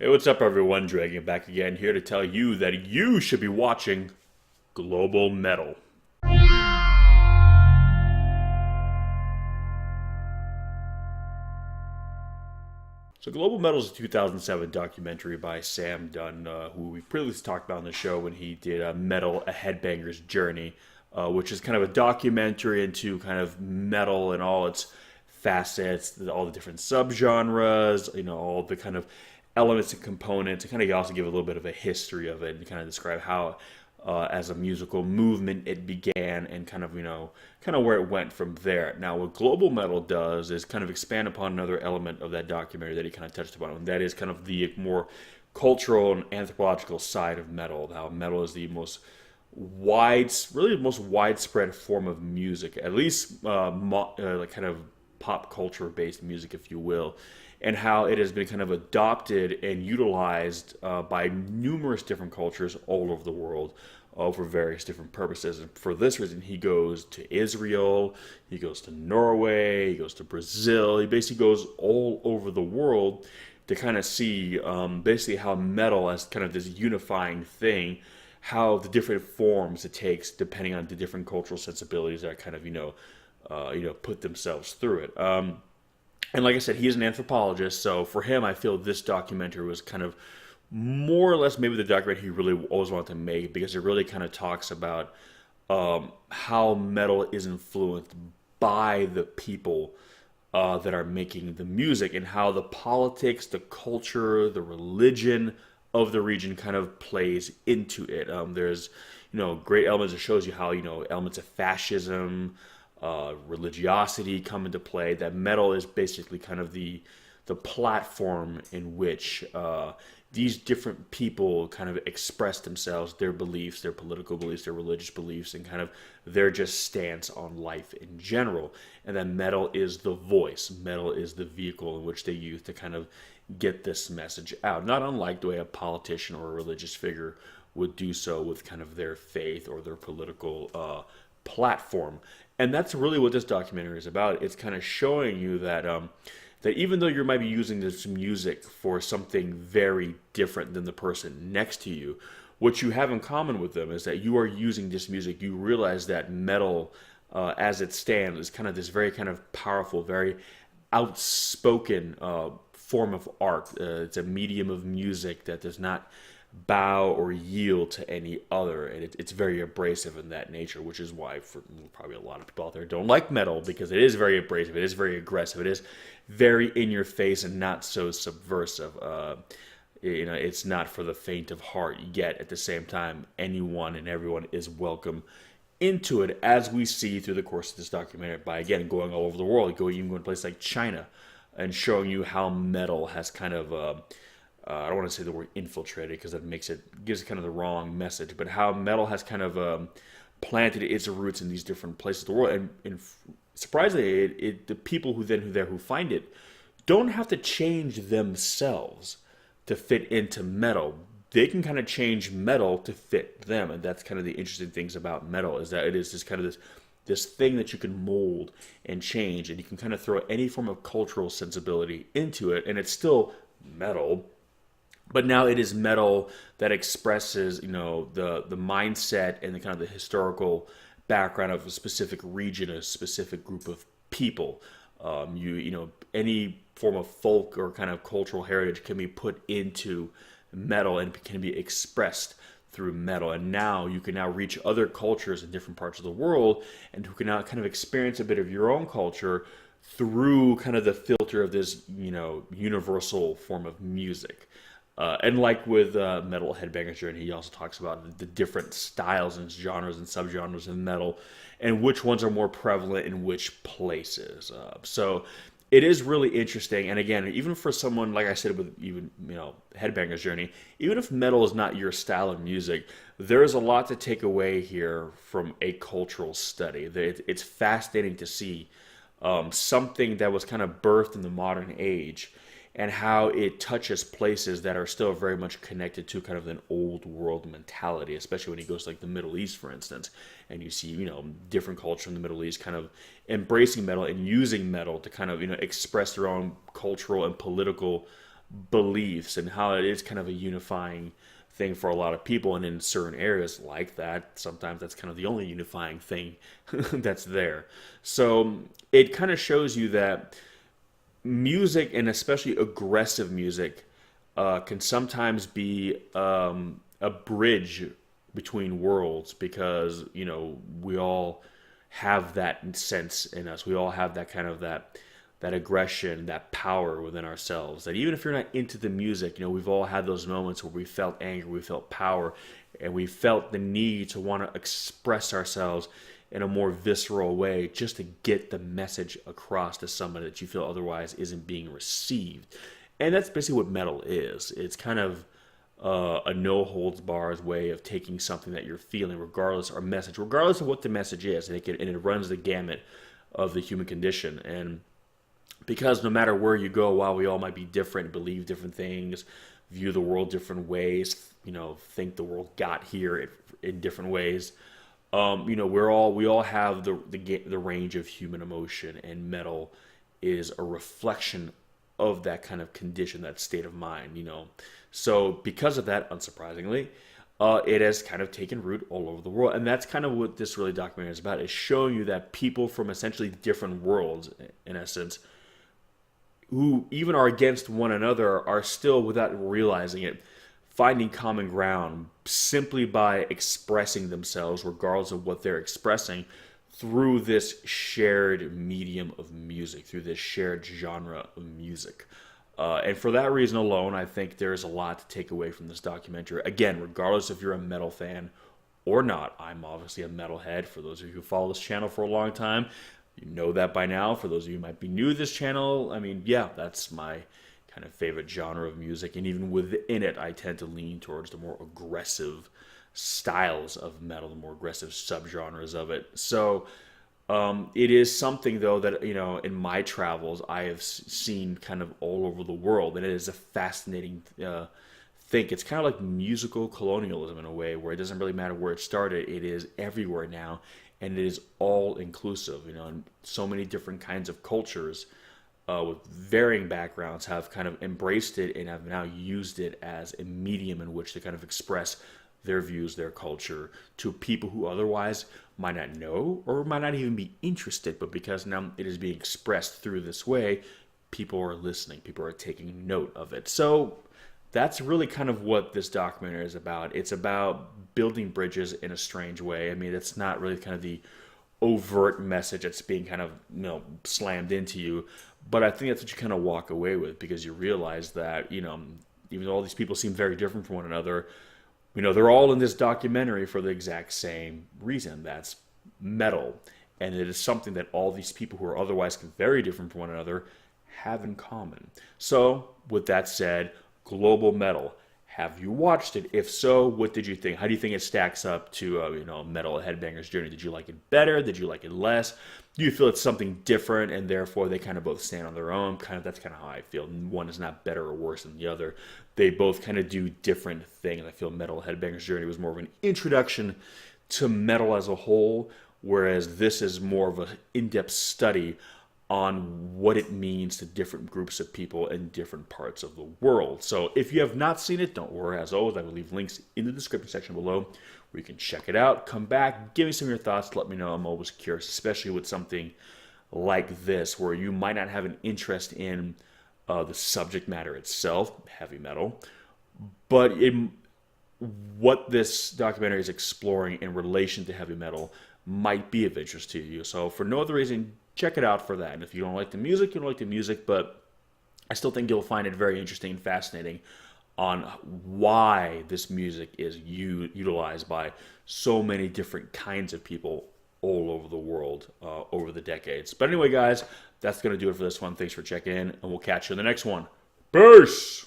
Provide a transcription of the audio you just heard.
Hey, what's up, everyone? Dragon back again, here to tell you that you should be watching Global Metal. So, Global Metal is a 2007 documentary by Sam Dunn, who we previously talked about on the show when he did Metal, A Headbanger's Journey, which is kind of a documentary into kind of metal and all its facets, all the different subgenres, all the kind of elements and components, and kind of also give a little bit of a history of it and kind of describe how, as a musical movement, it began and kind of where it went from there. Now, what Global Metal does is kind of expand upon another element of that documentary that he kind of touched upon, and that is kind of the more cultural and anthropological side of metal. How metal is the most really the most widespread form of music, at least like kind of pop culture based music, if you will, and how it has been kind of adopted and utilized by numerous different cultures all over the world for various different purposes. And for this reason, he goes to Israel, he goes to Norway, he goes to Brazil. He basically goes all over the world to kind of see basically how metal as kind of this unifying thing, how the different forms it takes depending on the different cultural sensibilities that kind of put themselves through it. And like I said, he's an anthropologist, so for him, I feel this documentary was kind of more or less maybe the documentary he really always wanted to make, because it really kind of talks about how metal is influenced by the people that are making the music, and how the politics, the culture, the religion of the region kind of plays into it. There's great elements that shows you how elements of fascism, religiosity come into play. That metal is basically kind of the platform in which these different people kind of express themselves, their beliefs, their political beliefs, their religious beliefs, and kind of their just stance on life in general. And then metal is the voice, metal is the vehicle in which they use to kind of get this message out. Not unlike the way a politician or a religious figure would do so with kind of their faith or their political platform. And that's really what this documentary is about. It's kind of showing you that that even though you might be using this music for something very different than the person next to you, what you have in common with them is that you are using this music. You realize that metal, as it stands, is kind of this very kind of powerful, very outspoken form of art. It's a medium of music that does not bow or yield to any other, and it's very abrasive in that nature, which is why for probably a lot of people out there don't like metal, because it is very abrasive, it is very aggressive, it is very in your face and not so subversive. It's not for the faint of heart, yet at the same time anyone and everyone is welcome into it, as we see through the course of this documentary by again going all over the world, even going to places like China and showing you how metal has kind of I don't want to say the word infiltrated, because that gives it kind of the wrong message, but how metal has kind of planted its roots in these different places of the world. And surprisingly, the people who find it don't have to change themselves to fit into metal. They can kind of change metal to fit them, and that's kind of the interesting things about metal, is that it is this kind of this thing that you can mold and change, and you can kind of throw any form of cultural sensibility into it, and it's still metal. But now it is metal that expresses, the mindset and the kind of the historical background of a specific region, a specific group of people. Any form of folk or kind of cultural heritage can be put into metal and can be expressed through metal. And now you can now reach other cultures in different parts of the world, and who can now kind of experience a bit of your own culture through kind of the filter of this, universal form of music. And like with Metal Headbanger's Journey, he also talks about the different styles and genres and subgenres in metal, and which ones are more prevalent in which places. So it is really interesting. And again, even for someone, like I said, with even, Headbanger's Journey, even if metal is not your style of music, there is a lot to take away here from a cultural study. It's fascinating to see something that was kind of birthed in the modern age, and how it touches places that are still very much connected to kind of an old world mentality, especially when he goes to like the Middle East, for instance, and you see, different culture in the Middle East kind of embracing metal and using metal to kind of, express their own cultural and political beliefs and how it is kind of a unifying thing for a lot of people. And in certain areas like that, sometimes that's kind of the only unifying thing that's there. So it kind of shows you that music, and especially aggressive music, can sometimes be a bridge between worlds, because we all have that sense in us. We all have that kind of that aggression, that power within ourselves. That even if you're not into the music, we've all had those moments where we felt anger, we felt power, and we felt the need to want to express ourselves in a more visceral way, just to get the message across to somebody that you feel otherwise isn't being received. And that's basically what metal is. It's kind of a no-holds-barred way of taking something that you're feeling, regardless of what the message is, and it runs the gamut of the human condition. And because no matter where you go, while we all might be different, believe different things, view the world different ways, think the world got here in different ways, we all have the range of human emotion, and metal is a reflection of that kind of condition, that state of mind. So because of that, unsurprisingly, it has kind of taken root all over the world. And that's kind of what this really documentary is about, is showing you that people from essentially different worlds, in essence, who even are against one another, are still, without realizing it, finding common ground simply by expressing themselves, regardless of what they're expressing, through this shared medium of music, through this shared genre of music. And for that reason alone, I think there's a lot to take away from this documentary. Again, regardless if you're a metal fan or not, I'm obviously a metalhead. For those of you who follow this channel for a long time, you know that by now. For those of you who might be new to this channel, that's my kind of favorite genre of music. And even within it, I tend to lean towards the more aggressive styles of metal, the more aggressive subgenres of it. So it is something, though, that in my travels I have seen kind of all over the world, and it is a fascinating thing. It's kind of like musical colonialism in a way, where it doesn't really matter where it started; it is everywhere now, and it is all inclusive. And so many different kinds of cultures with varying backgrounds have kind of embraced it and have now used it as a medium in which to kind of express their views, their culture, to people who otherwise might not know or might not even be interested. But because now it is being expressed through this way, people are listening, people are taking note of it. So that's really kind of what this documentary is about. It's about building bridges in a strange way. It's not really kind of the overt message that's being kind of slammed into you, but I think that's what you kind of walk away with, because you realize that even though all these people seem very different from one another, they're all in this documentary for the exact same reason. That's metal. And it is something that all these people who are otherwise very different from one another have in common. So, with that said, global metal. Have you watched it? If so, what did you think? How do you think it stacks up to Metal Headbanger's Journey? Did you like it better? Did you like it less? Do you feel it's something different, and therefore they kind of both stand on their own? That's kind of how I feel. One is not better or worse than the other. They both kind of do different things. I feel Metal Headbanger's Journey was more of an introduction to metal as a whole, whereas this is more of an in-depth study on what it means to different groups of people in different parts of the world. So if you have not seen it, don't worry. As always, I will leave links in the description section below where you can check it out. Come back, give me some of your thoughts, let me know. I'm always curious, especially with something like this, where you might not have an interest in the subject matter itself, heavy metal, but what this documentary is exploring in relation to heavy metal might be of interest to you. So for no other reason, check it out for that. And if you don't like the music, you don't like the music, but I still think you'll find it very interesting and fascinating on why this music is utilized by so many different kinds of people all over the world over the decades. But anyway, guys, that's going to do it for this one. Thanks for checking in, and we'll catch you in the next one. Peace!